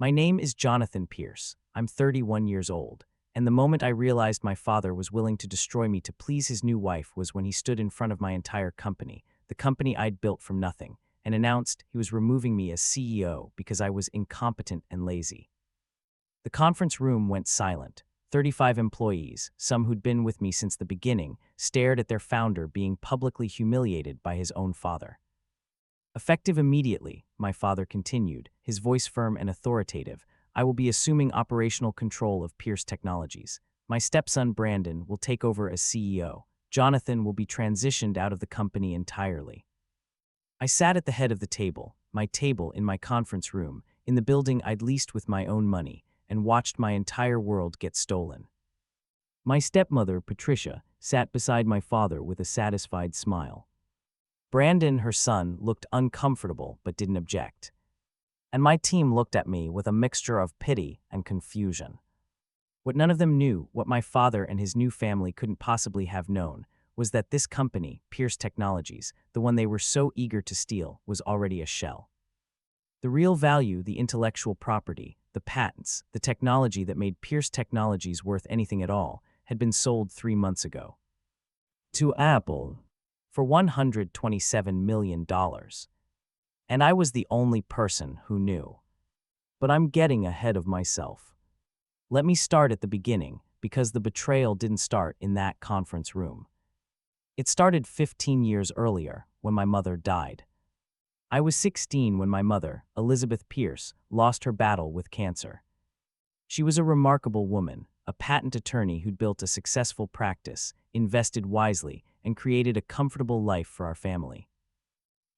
My name is Jonathan Pierce. I'm 31 years old, and the moment I realized my father was willing to destroy me to please his new wife was when he stood in front of my entire company, the company I'd built from nothing, and announced he was removing me as CEO because I was incompetent and lazy. The conference room went silent. 35 employees, some who'd been with me since the beginning, stared at their founder being publicly humiliated by his own father. Effective immediately, my father continued, his voice firm and authoritative, I will be assuming operational control of Pierce Technologies. My stepson Brandon will take over as CEO. Jonathan will be transitioned out of the company entirely. I sat at the head of the table, my table in my conference room, in the building I'd leased with my own money, and watched my entire world get stolen. My stepmother, Patricia, sat beside my father with a satisfied smile. Brandon, her son, looked uncomfortable but didn't object. And my team looked at me with a mixture of pity and confusion. What none of them knew, what my father and his new family couldn't possibly have known, was that this company, Pierce Technologies, the one they were so eager to steal, was already a shell. The real value, the intellectual property, the patents, the technology that made Pierce Technologies worth anything at all, had been sold 3 months ago. To Apple. For $127 million. And I was the only person who knew. But I'm getting ahead of myself. Let me start at the beginning, because the betrayal didn't start in that conference room. It started 15 years earlier, when my mother died. I was 16 when my mother, Elizabeth Pierce, lost her battle with cancer. She was a remarkable woman, a patent attorney who'd built a successful practice, invested wisely, and created a comfortable life for our family.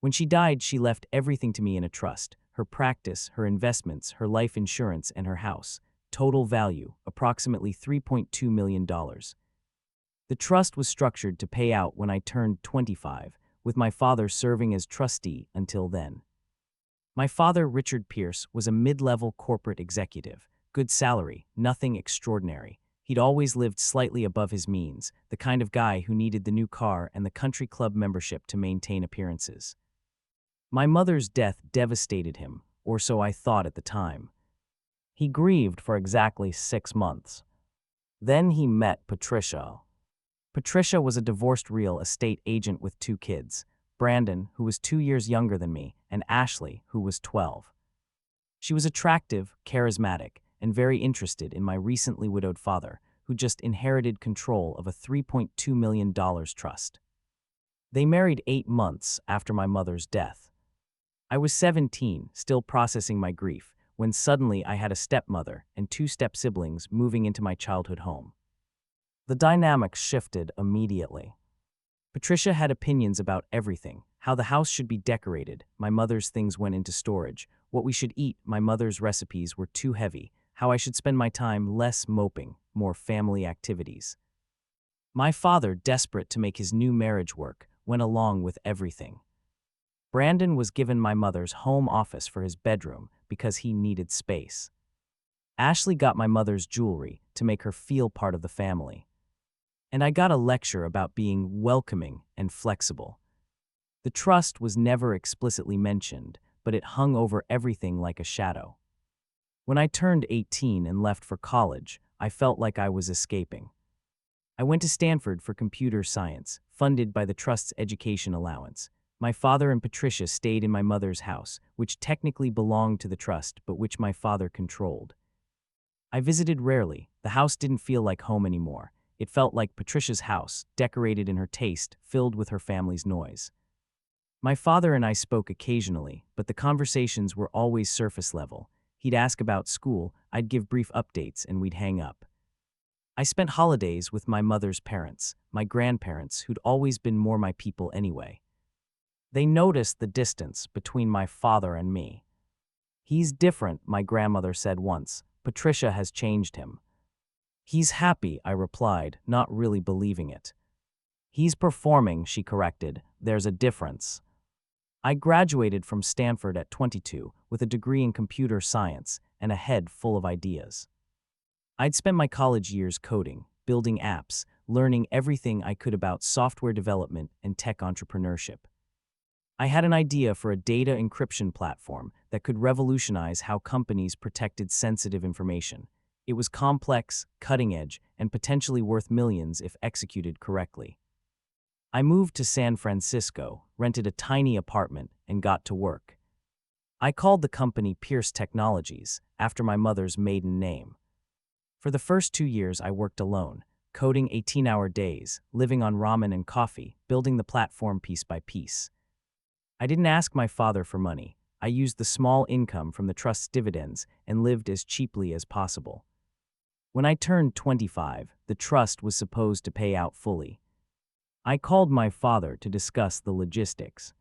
When she died, she left everything to me in a trust, her practice, her investments, her life insurance, and her house. Total value, approximately $3.2 million. The trust was structured to pay out when I turned 25, with my father serving as trustee until then. My father, Richard Pierce, was a mid-level corporate executive, good salary, nothing extraordinary. He'd always lived slightly above his means, the kind of guy who needed the new car and the country club membership to maintain appearances. My mother's death devastated him, or so I thought at the time. He grieved for exactly 6 months. Then he met Patricia. Patricia was a divorced real estate agent with 2 kids, Brandon, who was 2 years younger than me, and Ashley, who was 12. She was attractive, charismatic, and very interested in my recently widowed father, who just inherited control of a $3.2 million trust. They married 8 months after my mother's death. I was 17, still processing my grief, when suddenly I had a stepmother and 2 step-siblings moving into my childhood home. The dynamics shifted immediately. Patricia had opinions about everything: how the house should be decorated, my mother's things went into storage, what we should eat, my mother's recipes were too heavy, how I should spend my time less moping, more family activities. My father, desperate to make his new marriage work, went along with everything. Brandon was given my mother's home office for his bedroom because he needed space. Ashley got my mother's jewelry to make her feel part of the family. And I got a lecture about being welcoming and flexible. The trust was never explicitly mentioned, but it hung over everything like a shadow. When I turned 18 and left for college, I felt like I was escaping. I went to Stanford for computer science, funded by the trust's education allowance. My father and Patricia stayed in my mother's house, which technically belonged to the trust, but which my father controlled. I visited rarely. The house didn't feel like home anymore. It felt like Patricia's house, decorated in her taste, filled with her family's noise. My father and I spoke occasionally, but the conversations were always surface level. He'd ask about school, I'd give brief updates, and we'd hang up. I spent holidays with my mother's parents, my grandparents, who'd always been more my people anyway. They noticed the distance between my father and me. "He's different," my grandmother said once. "Patricia has changed him." "He's happy," I replied, not really believing it. "He's performing," she corrected. "There's a difference." I graduated from Stanford at 22 with a degree in computer science and a head full of ideas. I'd spent my college years coding, building apps, learning everything I could about software development and tech entrepreneurship. I had an idea for a data encryption platform that could revolutionize how companies protected sensitive information. It was complex, cutting-edge, and potentially worth millions if executed correctly. I moved to San Francisco, rented a tiny apartment, and got to work. I called the company Pierce Technologies, after my mother's maiden name. For the first 2 years, I worked alone, coding 18-hour days, living on ramen and coffee, building the platform piece by piece. I didn't ask my father for money. I used the small income from the trust's dividends and lived as cheaply as possible. When I turned 25, the trust was supposed to pay out fully. I called my father to discuss the logistics.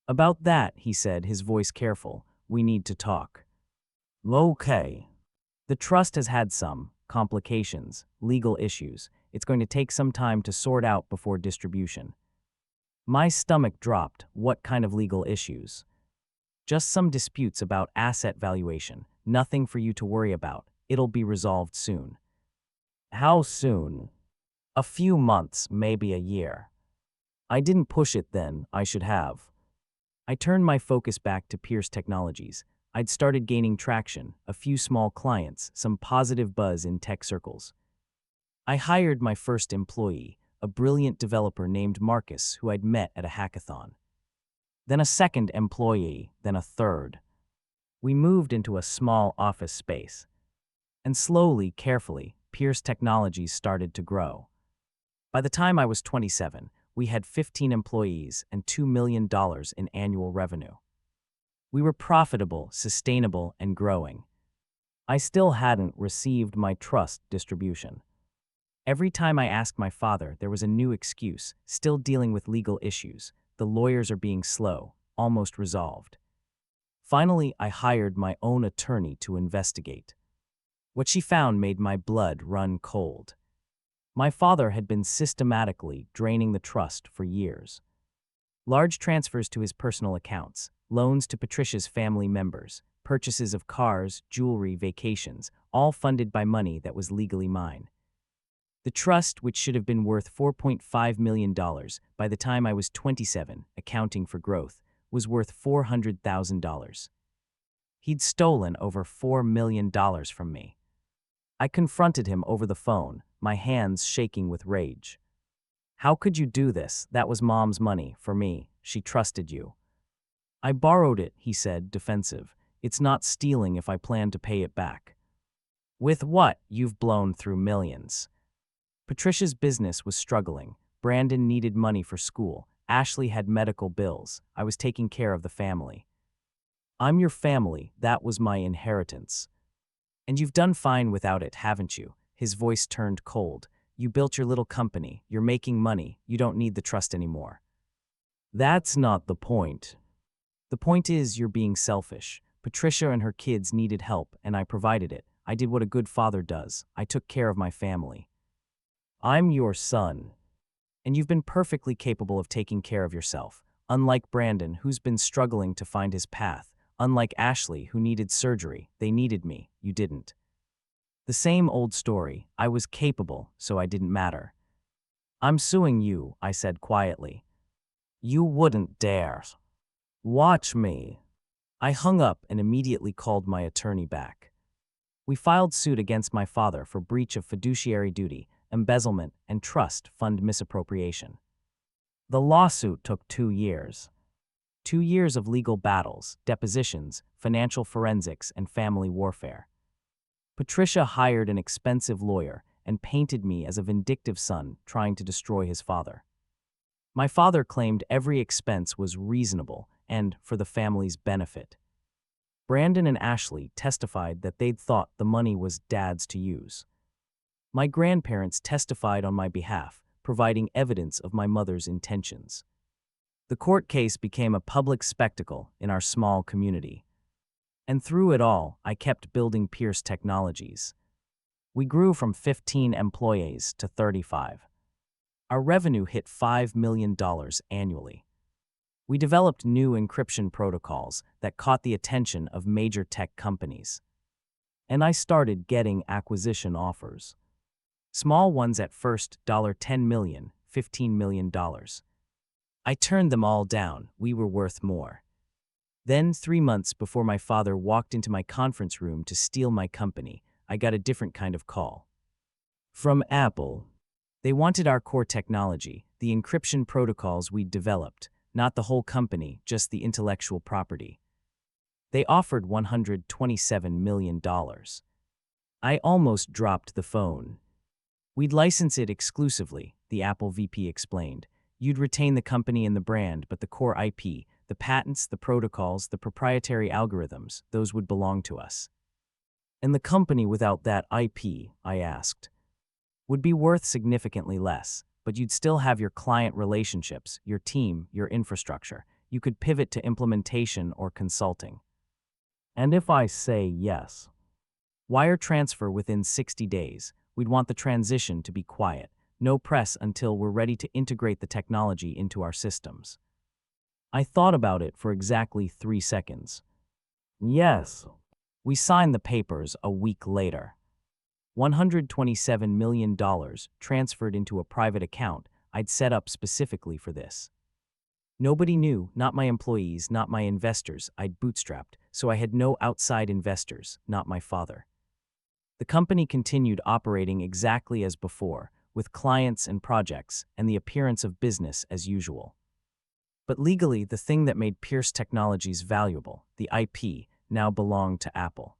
"About that," he said, his voice careful, "we need to talk." "Okay." "The trust has had some complications, legal issues. It's going to take some time to sort out before distribution." My stomach dropped. What kind of legal issues? "Just some disputes about asset valuation. Nothing for you to worry about. It'll be resolved soon." "How soon?" "A few months, maybe a year." I didn't push it then. I should have. I turned my focus back to Pierce Technologies. I'd started gaining traction, a few small clients, some positive buzz in tech circles. I hired my first employee, a brilliant developer named Marcus who I'd met at a hackathon. Then a second employee, then a third. We moved into a small office space. And slowly, carefully, Pierce Technologies started to grow. By the time I was 27, we had 15 employees and $2 million in annual revenue. We were profitable, sustainable, and growing. I still hadn't received my trust distribution. Every time I asked my father, there was a new excuse, still dealing with legal issues. The lawyers are being slow, almost resolved. Finally, I hired my own attorney to investigate. What she found made my blood run cold. My father had been systematically draining the trust for years. Large transfers to his personal accounts, loans to Patricia's family members, purchases of cars, jewelry, vacations, all funded by money that was legally mine. The trust, which should have been worth $4.5 million by the time I was 27, accounting for growth, was worth $400,000. He'd stolen over $4 million from me. I confronted him over the phone, my hands shaking with rage. "How could you do this? That was Mom's money, for me. She trusted you." "I borrowed it," he said, defensive. "It's not stealing if I plan to pay it back." "With what? You've blown through millions." Patricia's business was struggling. Brandon needed money for school. Ashley had medical bills. I was taking care of the family. "I'm your family. That was my inheritance." "And you've done fine without it, haven't you?" His voice turned cold. "You built your little company. You're making money. You don't need the trust anymore." "That's not the point." "The point is you're being selfish. Patricia and her kids needed help, and I provided it. I did what a good father does. I took care of my family." "I'm your son. And you've been perfectly capable of taking care of yourself. Unlike Brandon, who's been struggling to find his path. Unlike Ashley, who needed surgery. They needed me. You didn't." The same old story. I was capable, so I didn't matter. "I'm suing you," I said quietly. "You wouldn't dare. Watch me." I hung up and immediately called my attorney back. We filed suit against my father for breach of fiduciary duty, embezzlement, and trust fund misappropriation. The lawsuit took 2 years. 2 years of legal battles, depositions, financial forensics, and family warfare. Patricia hired an expensive lawyer and painted me as a vindictive son trying to destroy his father. My father claimed every expense was reasonable and for the family's benefit. Brandon and Ashley testified that they'd thought the money was Dad's to use. My grandparents testified on my behalf, providing evidence of my mother's intentions. The court case became a public spectacle in our small community. And through it all, I kept building Pierce Technologies. We grew from 15 employees to 35. Our revenue hit $5 million annually. We developed new encryption protocols that caught the attention of major tech companies. And I started getting acquisition offers. Small ones at first, $10 million, $15 million. I turned them all down. We were worth more. Then, 3 months before my father walked into my conference room to steal my company, I got a different kind of call. From Apple. They wanted our core technology, the encryption protocols we'd developed, not the whole company, just the intellectual property. They offered $127 million. I almost dropped the phone. We'd license it exclusively, the Apple VP explained. You'd retain the company and the brand, but the core IP, the patents, the protocols, the proprietary algorithms, those would belong to us. And the company without that IP, I asked, would be worth significantly less, but you'd still have your client relationships, your team, your infrastructure. You could pivot to implementation or consulting. And if I say yes, wire transfer within 60 days. We'd want the transition to be quiet, no press until we're ready to integrate the technology into our systems. I thought about it for exactly 3 seconds. Yes. We signed the papers a week later. $127 million transferred into a private account I'd set up specifically for this. Nobody knew, not my employees, not my investors. I'd bootstrapped, so I had no outside investors, not my father. The company continued operating exactly as before, with clients and projects and the appearance of business as usual. But legally, the thing that made Pierce Technologies valuable, the IP, now belonged to Apple.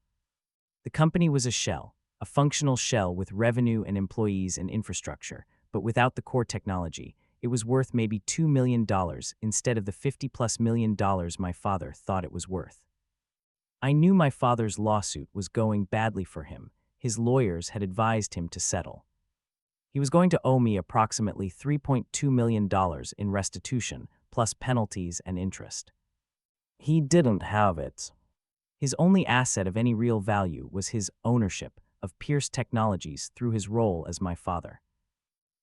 The company was a shell, a functional shell with revenue and employees and infrastructure, but without the core technology, it was worth maybe $2 million instead of the $50+ million my father thought it was worth. I knew my father's lawsuit was going badly for him. His lawyers had advised him to settle. He was going to owe me approximately $3.2 million in restitution, plus penalties and interest. He didn't have it. His only asset of any real value was his ownership of Pierce Technologies through his role as my father.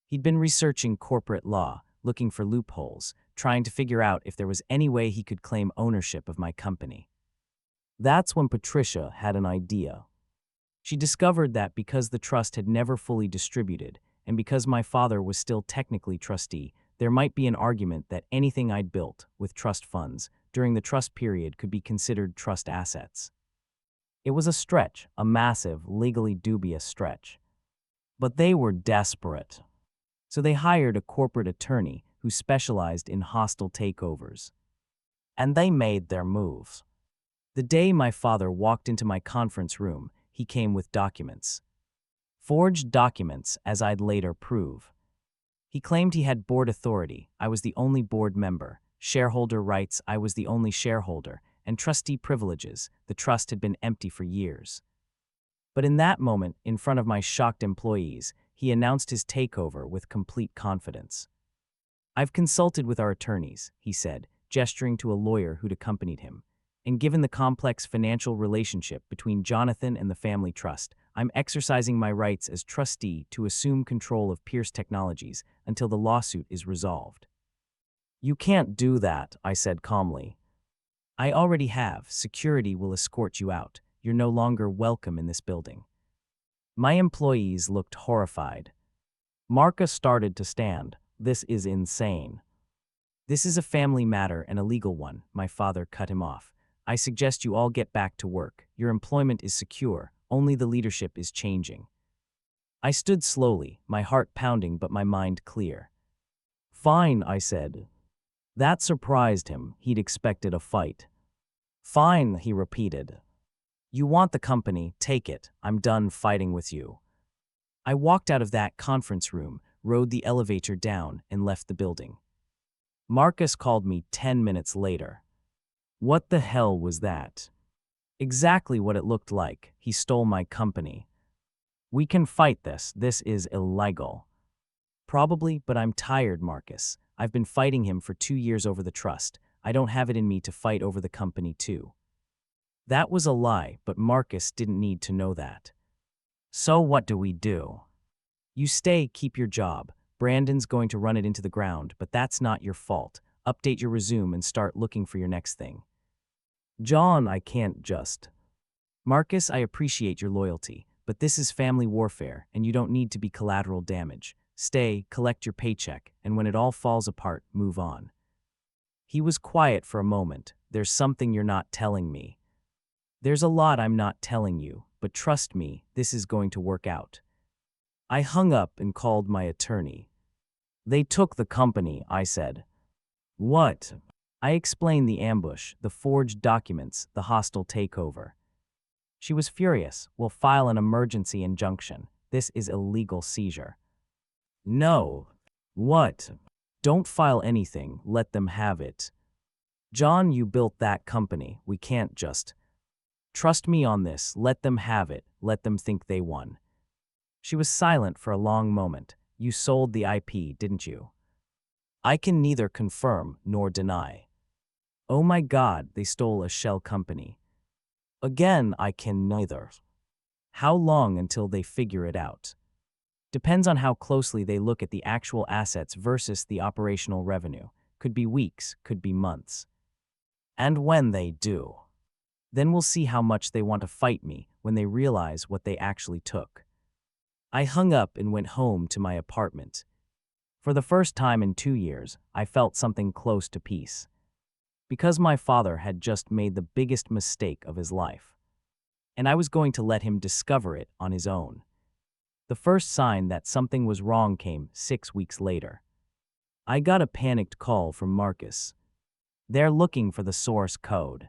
He'd been researching corporate law, looking for loopholes, trying to figure out if there was any way he could claim ownership of my company. That's when Patricia had an idea. She discovered that because the trust had never fully distributed, and because my father was still technically trustee, there might be an argument that anything I'd built, with trust funds, during the trust period could be considered trust assets. It was a stretch, a massive, legally dubious stretch. But they were desperate. So they hired a corporate attorney who specialized in hostile takeovers. And they made their moves. The day my father walked into my conference room, he came with documents. Forged documents, as I'd later prove. He claimed he had board authority. I was the only board member. Shareholder rights, I was the only shareholder. And trustee privileges, the trust had been empty for years. But in that moment, in front of my shocked employees, he announced his takeover with complete confidence. I've consulted with our attorneys, he said, gesturing to a lawyer who'd accompanied him. And given the complex financial relationship between Jonathan and the family trust, I'm exercising my rights as trustee to assume control of Pierce Technologies until the lawsuit is resolved. You can't do that, I said calmly. I already have. Security will escort you out. You're no longer welcome in this building. My employees looked horrified. Marcus started to stand. This is insane. This is a family matter and a legal one, my father cut him off. I suggest you all get back to work. Your employment is secure. Only the leadership is changing. I stood slowly, my heart pounding but my mind clear. Fine, I said. That surprised him. He'd expected a fight. Fine, he repeated. You want the company, take it. I'm done fighting with you. I walked out of that conference room, rode the elevator down, and left the building. Marcus called me 10 minutes later. What the hell was that? Exactly what it looked like. He stole my company. We can fight this. This is illegal. Probably, but I'm tired, Marcus. I've been fighting him for 2 years over the trust. I don't have it in me to fight over the company too. That was a lie, but Marcus didn't need to know that. So what do we do? You stay, keep your job. Brandon's going to run it into the ground, but that's not your fault. Update your resume and start looking for your next thing. John, I can't just. Marcus, I appreciate your loyalty, but this is family warfare, and you don't need to be collateral damage. Stay, collect your paycheck, and when it all falls apart, move on. He was quiet for a moment. There's something you're not telling me. There's a lot I'm not telling you, but trust me, this is going to work out. I hung up and called my attorney. They took the company, I said. What? I explained the ambush, the forged documents, the hostile takeover. She was furious. We'll file an emergency injunction. This is illegal seizure. No. What? Don't file anything. Let them have it. John, you built that company. We can't just. Trust me on this. Let them have it. Let them think they won. She was silent for a long moment. You sold the IP, didn't you? I can neither confirm nor deny. Oh my God, they stole a shell company. Again, I can neither. How long until they figure it out? Depends on how closely they look at the actual assets versus the operational revenue. Could be weeks, could be months. And when they do, then we'll see how much they want to fight me when they realize what they actually took. I hung up and went home to my apartment. For the first time in 2 years, I felt something close to peace. Because my father had just made the biggest mistake of his life. And I was going to let him discover it on his own. The first sign that something was wrong came 6 weeks later. I got a panicked call from Marcus. They're looking for the source code.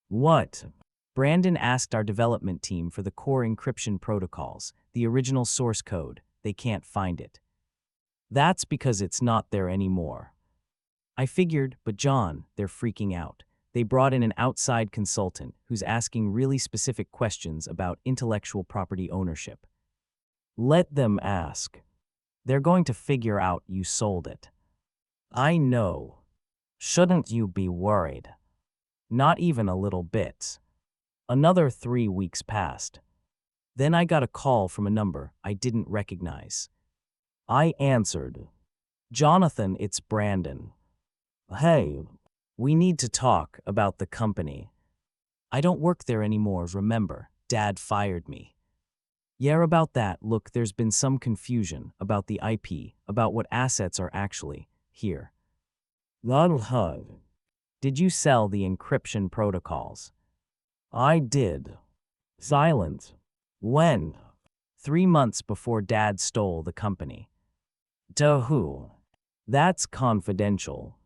What? Brandon asked our development team for the core encryption protocols, the original source code. They can't find it. That's because it's not there anymore. I figured, but John, they're freaking out. They brought in an outside consultant who's asking really specific questions about intellectual property ownership. Let them ask. They're going to figure out you sold it. I know. Shouldn't you be worried? Not even a little bit. Another 3 weeks passed. Then I got a call from a number I didn't recognize. I answered. Jonathan, it's Brandon. Hey, we need to talk about the company. I don't work there anymore, remember? Dad fired me. Yeah, about that. Look, there's been some confusion about the IP, about what assets are actually here. Did you sell the encryption protocols? I did. Silent. When? 3 months before Dad stole the company. To who? That's confidential.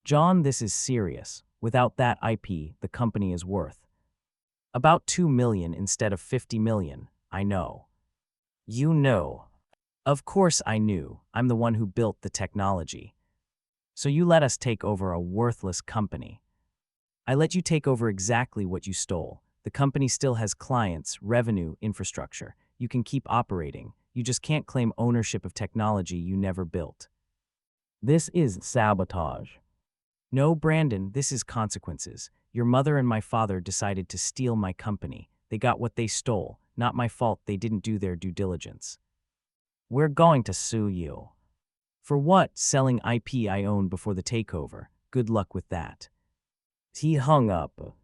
John, this is serious. Without that IP, the company is worth about 2 million instead of 50 million. I know. You know. Of course I knew. I'm the one who built the technology. So you let us take over a worthless company. I let you take over exactly what you stole. The company still has clients, revenue, infrastructure. You can keep operating. You just can't claim ownership of technology you never built. This is sabotage. No, Brandon, this is consequences. Your mother and my father decided to steal my company. They got what they stole. Not my fault they didn't do their due diligence. We're going to sue you. For what? Selling IP I owned before the takeover. Good luck with that. He hung up.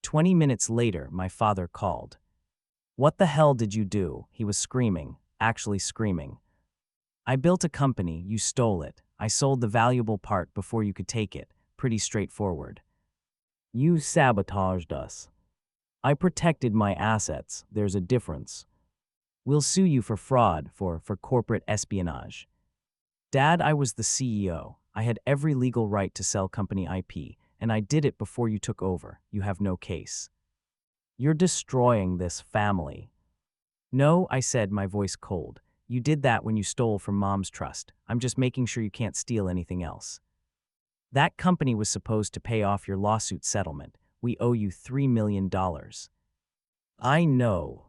20 minutes later, my father called. What the hell did you do? He was screaming, actually screaming. I built a company, you stole it. I sold the valuable part before you could take it. Pretty straightforward. You sabotaged us. I protected my assets. There's a difference. We'll sue you for fraud, for corporate espionage. Dad, I was the CEO. I had every legal right to sell company IP, and I did it before you took over. You have no case. You're destroying this family. No, I said, my voice cold. You did that when you stole from Mom's trust. I'm just making sure you can't steal anything else. That company was supposed to pay off your lawsuit settlement. We owe you $3 million. I know.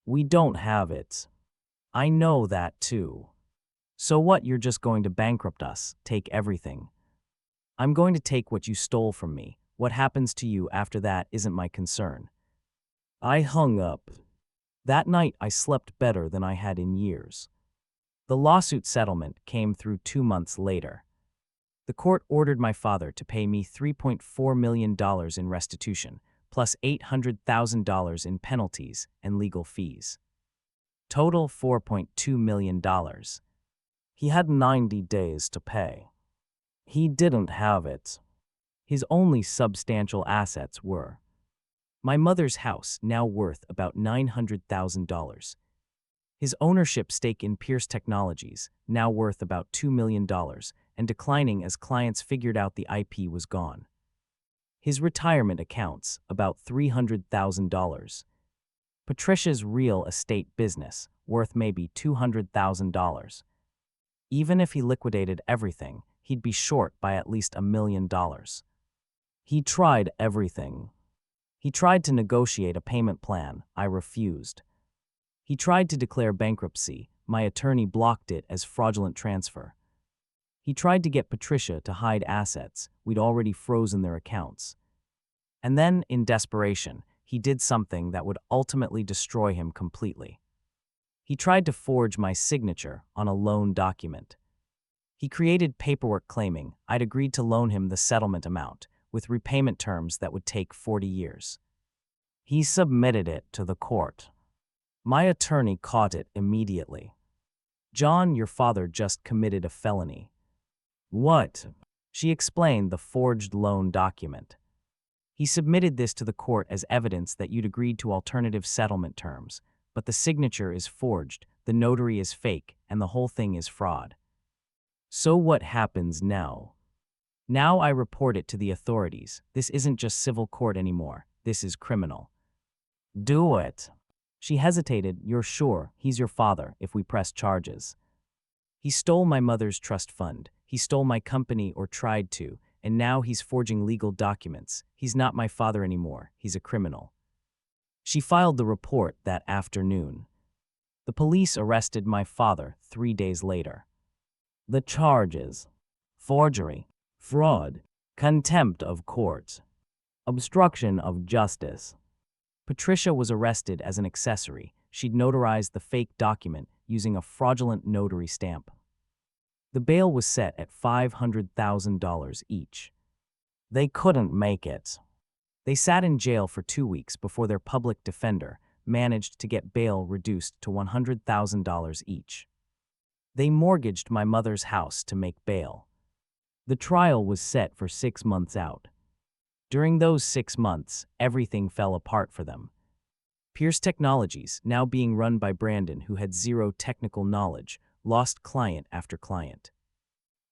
We don't have it. I know that too. So what, you're just going to bankrupt us, take everything? I'm going to take what you stole from me. What happens to you after that isn't my concern. I hung up. That night I slept better than I had in years. The lawsuit settlement came through 2 months later. The court ordered my father to pay me $3.4 million in restitution, plus $800,000 in penalties and legal fees. Total $4.2 million. He had 90 days to pay. He didn't have it. His only substantial assets were my mother's house, now worth about $900,000. His ownership stake in Pierce Technologies, now worth about $2 million, and declining as clients figured out the IP was gone. His retirement accounts, about $300,000. Patricia's real estate business, worth maybe $200,000. Even if he liquidated everything, he'd be short by at least $1 million. He tried everything. He tried to negotiate a payment plan. I refused. He tried to declare bankruptcy. My attorney blocked it as fraudulent transfer. He tried to get Patricia to hide assets. We'd already frozen their accounts. And then, in desperation, he did something that would ultimately destroy him completely. He tried to forge my signature on a loan document. He created paperwork claiming I'd agreed to loan him the settlement amount, with repayment terms that would take 40 years. He submitted it to the court. My attorney caught it immediately. "John, your father just committed a felony." "What?" She explained the forged loan document. "He submitted this to the court as evidence that you'd agreed to alternative settlement terms, but the signature is forged, the notary is fake, and the whole thing is fraud." "So what happens now?" "Now I report it to the authorities. This isn't just civil court anymore. This is criminal." "Do it." She hesitated. "You're sure he's your father if we press charges?" "He stole my mother's trust fund. He stole my company or tried to, and now he's forging legal documents. He's not my father anymore. He's a criminal." She filed the report that afternoon. The police arrested my father 3 days later. The charges: forgery, fraud, contempt of court, obstruction of justice. Patricia was arrested as an accessory. She'd notarized the fake document using a fraudulent notary stamp. The bail was set at $500,000 each. They couldn't make it. They sat in jail for 2 weeks before their public defender managed to get bail reduced to $100,000 each. They mortgaged my mother's house to make bail. The trial was set for 6 months out. During those 6 months, everything fell apart for them. Pierce Technologies, now being run by Brandon, who had zero technical knowledge, lost client after client.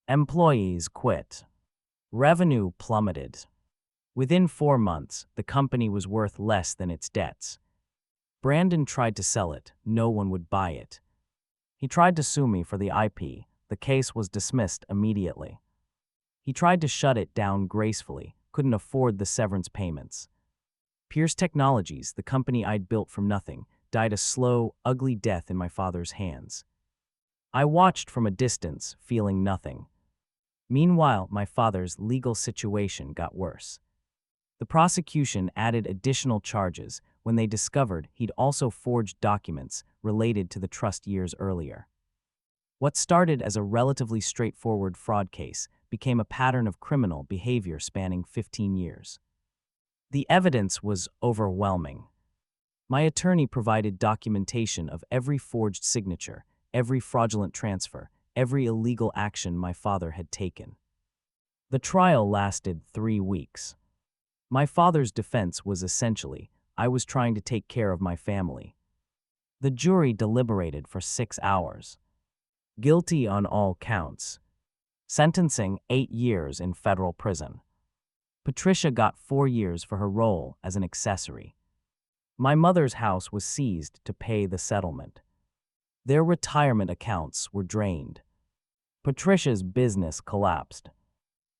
Employees quit. Revenue plummeted. Within 4 months, the company was worth less than its debts. Brandon tried to sell it. No one would buy it. He tried to sue me for the IP. The case was dismissed immediately. He tried to shut it down gracefully, couldn't afford the severance payments. Pierce Technologies, the company I'd built from nothing, died a slow, ugly death in my father's hands. I watched from a distance, feeling nothing. Meanwhile, my father's legal situation got worse. The prosecution added additional charges when they discovered he'd also forged documents related to the trust years earlier. What started as a relatively straightforward fraud case became a pattern of criminal behavior spanning 15 years. The evidence was overwhelming. My attorney provided documentation of every forged signature, every fraudulent transfer, every illegal action my father had taken. The trial lasted 3 weeks. My father's defense was essentially, I was trying to take care of my family. The jury deliberated for 6 hours. Guilty on all counts. Sentencing 8 years in federal prison. Patricia got 4 years for her role as an accessory. My mother's house was seized to pay the settlement. Their retirement accounts were drained. Patricia's business collapsed.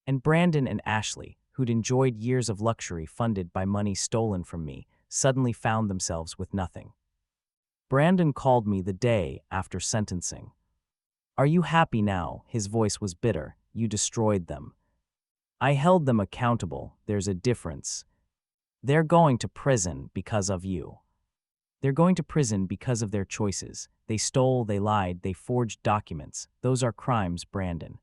And Brandon and Ashley, who'd enjoyed years of luxury funded by money stolen from me, suddenly found themselves with nothing. Brandon called me the day after sentencing. "Are you happy now?" His voice was bitter. "You destroyed them." I held them accountable. There's a difference. They're going to prison because of you. They're going to prison because of their choices. They stole, they lied, they forged documents. Those are crimes, Brandon.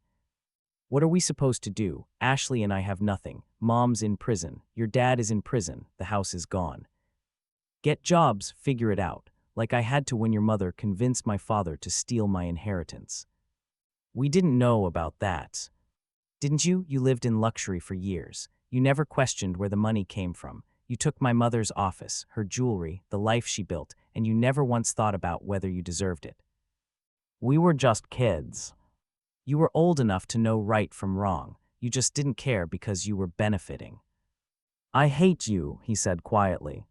What are we supposed to do? Ashley and I have nothing. Mom's in prison. Your dad is in prison. The house is gone. Get jobs, figure it out. Like I had to when your mother convinced my father to steal my inheritance. We didn't know about that. Didn't you? You lived in luxury for years. You never questioned where the money came from. You took my mother's office, her jewelry, the life she built, and you never once thought about whether you deserved it. We were just kids. You were old enough to know right from wrong. You just didn't care because you were benefiting. I hate you, he said quietly.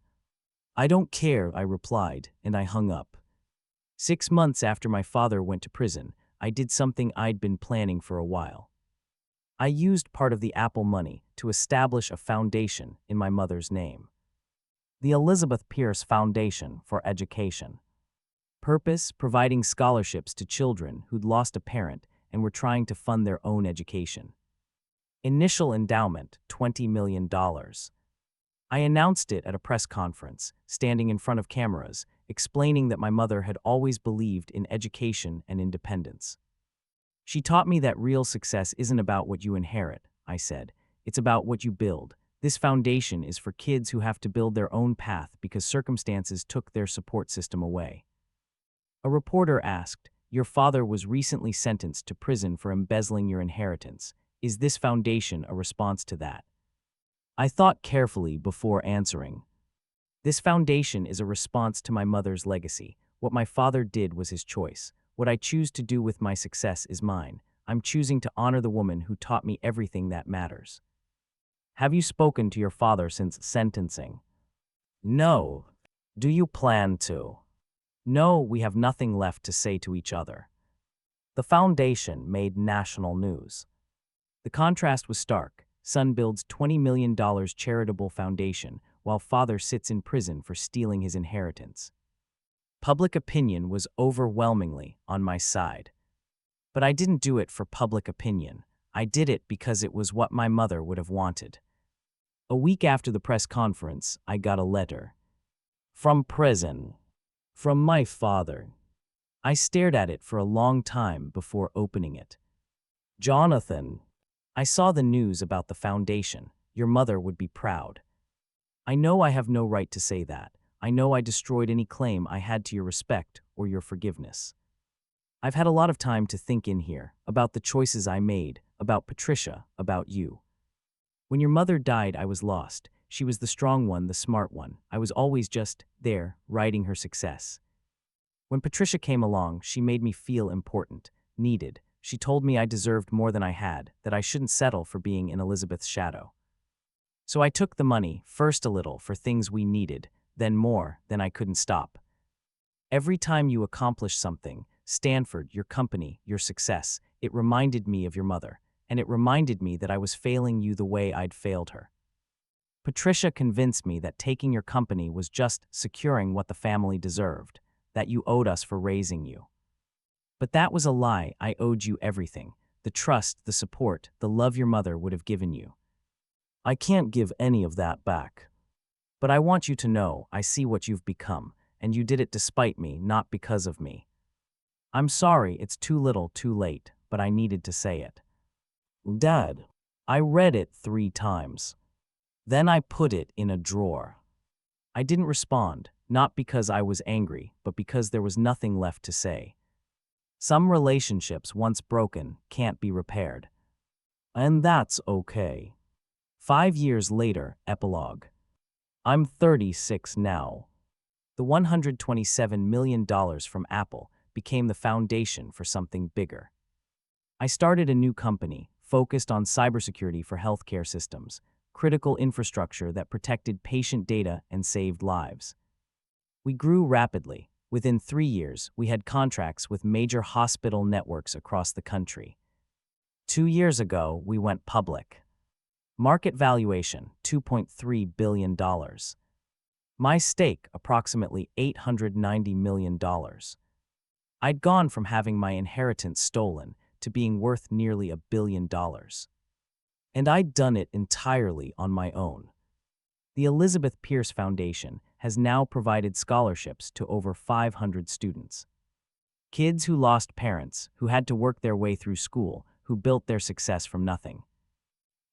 I don't care, I replied, and I hung up. 6 months after my father went to prison, I did something I'd been planning for a while. I used part of the Apple money to establish a foundation in my mother's name. The Elizabeth Pierce Foundation for Education. Purpose: providing scholarships to children who'd lost a parent and were trying to fund their own education. Initial endowment, $20 million. I announced it at a press conference, standing in front of cameras, explaining that my mother had always believed in education and independence. She taught me that real success isn't about what you inherit, I said. It's about what you build. This foundation is for kids who have to build their own path because circumstances took their support system away. A reporter asked, "Your father was recently sentenced to prison for embezzling your inheritance. Is this foundation a response to that?" I thought carefully before answering. This foundation is a response to my mother's legacy. What my father did was his choice. What I choose to do with my success is mine. I'm choosing to honor the woman who taught me everything that matters. Have you spoken to your father since sentencing? No. Do you plan to? No, we have nothing left to say to each other. The foundation made national news. The contrast was stark. Son builds $20 million charitable foundation while father sits in prison for stealing his inheritance. Public opinion was overwhelmingly on my side. But I didn't do it for public opinion. I did it because it was what my mother would have wanted. A week after the press conference, I got a letter. From prison. From my father. I stared at it for a long time before opening it. Jonathan, I saw the news about the foundation. Your mother would be proud. I know I have no right to say that. I know I destroyed any claim I had to your respect or your forgiveness. I've had a lot of time to think in here about the choices I made, about Patricia, about you. When your mother died, I was lost. She was the strong one, the smart one. I was always just there, riding her success. When Patricia came along, she made me feel important, needed. She told me I deserved more than I had, that I shouldn't settle for being in Elizabeth's shadow. So I took the money, first a little, for things we needed, then more, then I couldn't stop. Every time you accomplished something, Stanford, your company, your success, it reminded me of your mother, and it reminded me that I was failing you the way I'd failed her. Patricia convinced me that taking your company was just securing what the family deserved, that you owed us for raising you. But that was a lie. I owed you everything, the trust, the support, the love your mother would have given you. I can't give any of that back. But I want you to know I see what you've become, and you did it despite me, not because of me. I'm sorry, it's too little, too late, but I needed to say it. Dad, I read it 3 times. Then I put it in a drawer. I didn't respond, not because I was angry, but because there was nothing left to say. Some relationships, once broken, can't be repaired. And that's okay. 5 years later, epilogue. I'm 36 now. The $127 million from Apple became the foundation for something bigger. I started a new company focused on cybersecurity for healthcare systems, critical infrastructure that protected patient data and saved lives. We grew rapidly. Within 3 years, we had contracts with major hospital networks across the country. 2 years ago, we went public. Market valuation, $2.3 billion. My stake, approximately $890 million. I'd gone from having my inheritance stolen to being worth nearly $1 billion. And I'd done it entirely on my own. The Elizabeth Pierce Foundation has now provided scholarships to over 500 students. Kids who lost parents, who had to work their way through school, who built their success from nothing.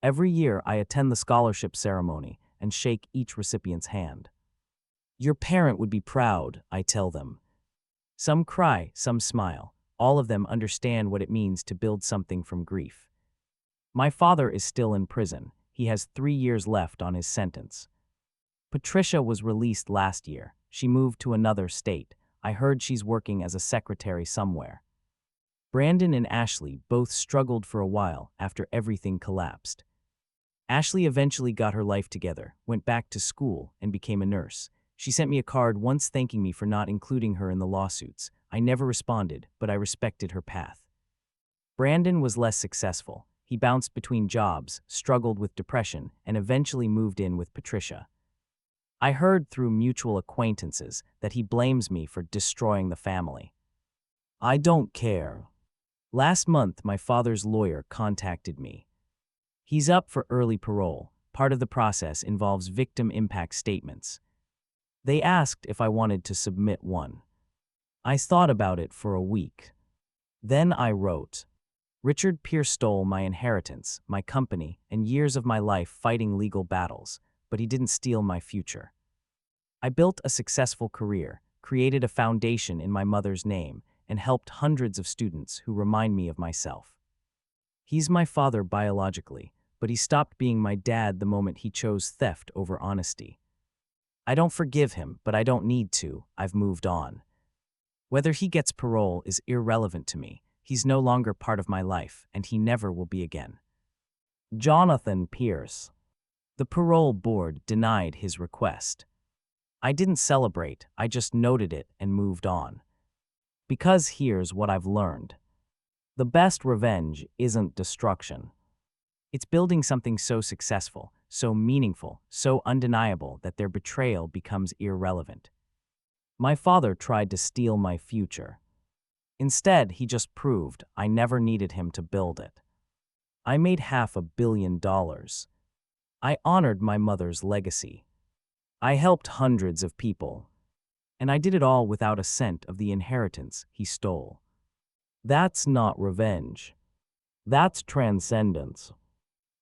Every year I attend the scholarship ceremony and shake each recipient's hand. Your parent would be proud, I tell them. Some cry, some smile. All of them understand what it means to build something from grief. My father is still in prison. He has 3 years left on his sentence. Patricia was released last year. She moved to another state. I heard she's working as a secretary somewhere. Brandon and Ashley both struggled for a while after everything collapsed. Ashley eventually got her life together, went back to school, and became a nurse. She sent me a card once thanking me for not including her in the lawsuits. I never responded, but I respected her path. Brandon was less successful. He bounced between jobs, struggled with depression, and eventually moved in with Patricia. I heard through mutual acquaintances that he blames me for destroying the family. I don't care. Last month, my father's lawyer contacted me. He's up for early parole. Part of the process involves victim impact statements. They asked if I wanted to submit one. I thought about it for a week. Then I wrote, Richard Pierce stole my inheritance, my company, and years of my life fighting legal battles, but he didn't steal my future. I built a successful career, created a foundation in my mother's name, and helped hundreds of students who remind me of myself. He's my father biologically, but he stopped being my dad the moment he chose theft over honesty. I don't forgive him, but I don't need to. I've moved on. Whether he gets parole is irrelevant to me. He's no longer part of my life, and he never will be again. Jonathan Pierce. The parole board denied his request. I didn't celebrate, I just noted it and moved on. Because here's what I've learned. The best revenge isn't destruction. It's building something so successful, so meaningful, so undeniable that their betrayal becomes irrelevant. My father tried to steal my future. Instead, he just proved I never needed him to build it. I made $500 million. I honored my mother's legacy. I helped hundreds of people. And I did it all without a cent of the inheritance he stole. That's not revenge. That's transcendence.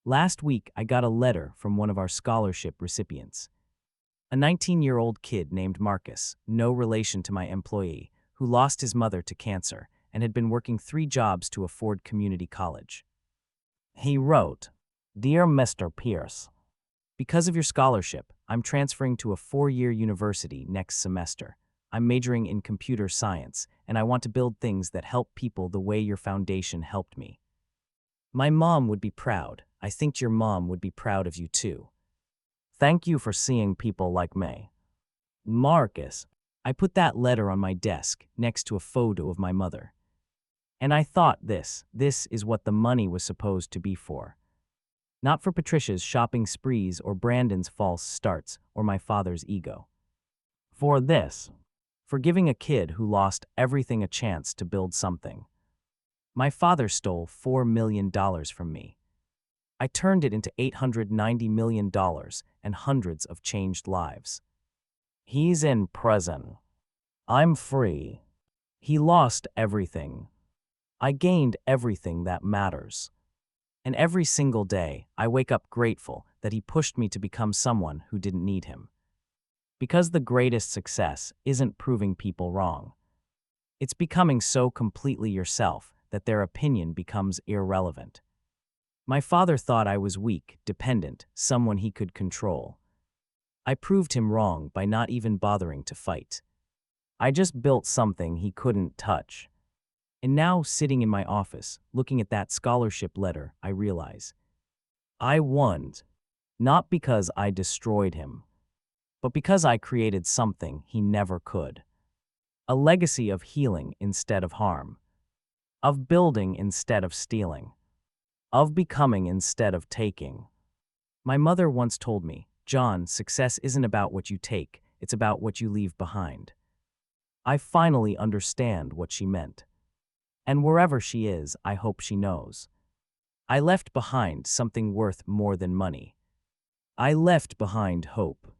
Last week, I got a letter from one of our scholarship recipients. A 19-year-old kid named Marcus, no relation to my employee, who lost his mother to cancer and had been working 3 jobs to afford community college. He wrote, Dear Mr. Pierce, because of your scholarship, I'm transferring to a 4-year university next semester. I'm majoring in computer science, and I want to build things that help people the way your foundation helped me. My mom would be proud. I think your mom would be proud of you too. Thank you for seeing people like me. Marcus. I put that letter on my desk next to a photo of my mother. And I thought this is what the money was supposed to be for. Not for Patricia's shopping sprees or Brandon's false starts or my father's ego. For this. For giving a kid who lost everything a chance to build something. My father stole $4 million from me. I turned it into $890 million and hundreds of changed lives. He's in prison. I'm free. He lost everything. I gained everything that matters. And every single day, I wake up grateful that he pushed me to become someone who didn't need him. Because the greatest success isn't proving people wrong. It's becoming so completely yourself that their opinion becomes irrelevant. My father thought I was weak, dependent, someone he could control. I proved him wrong by not even bothering to fight. I just built something he couldn't touch. And now, sitting in my office, looking at that scholarship letter, I realize I won, not because I destroyed him, but because I created something he never could. A legacy of healing instead of harm, of building instead of stealing, of becoming instead of taking. My mother once told me, John, success isn't about what you take, it's about what you leave behind. I finally understand what she meant. And wherever she is, I hope she knows. I left behind something worth more than money. I left behind hope.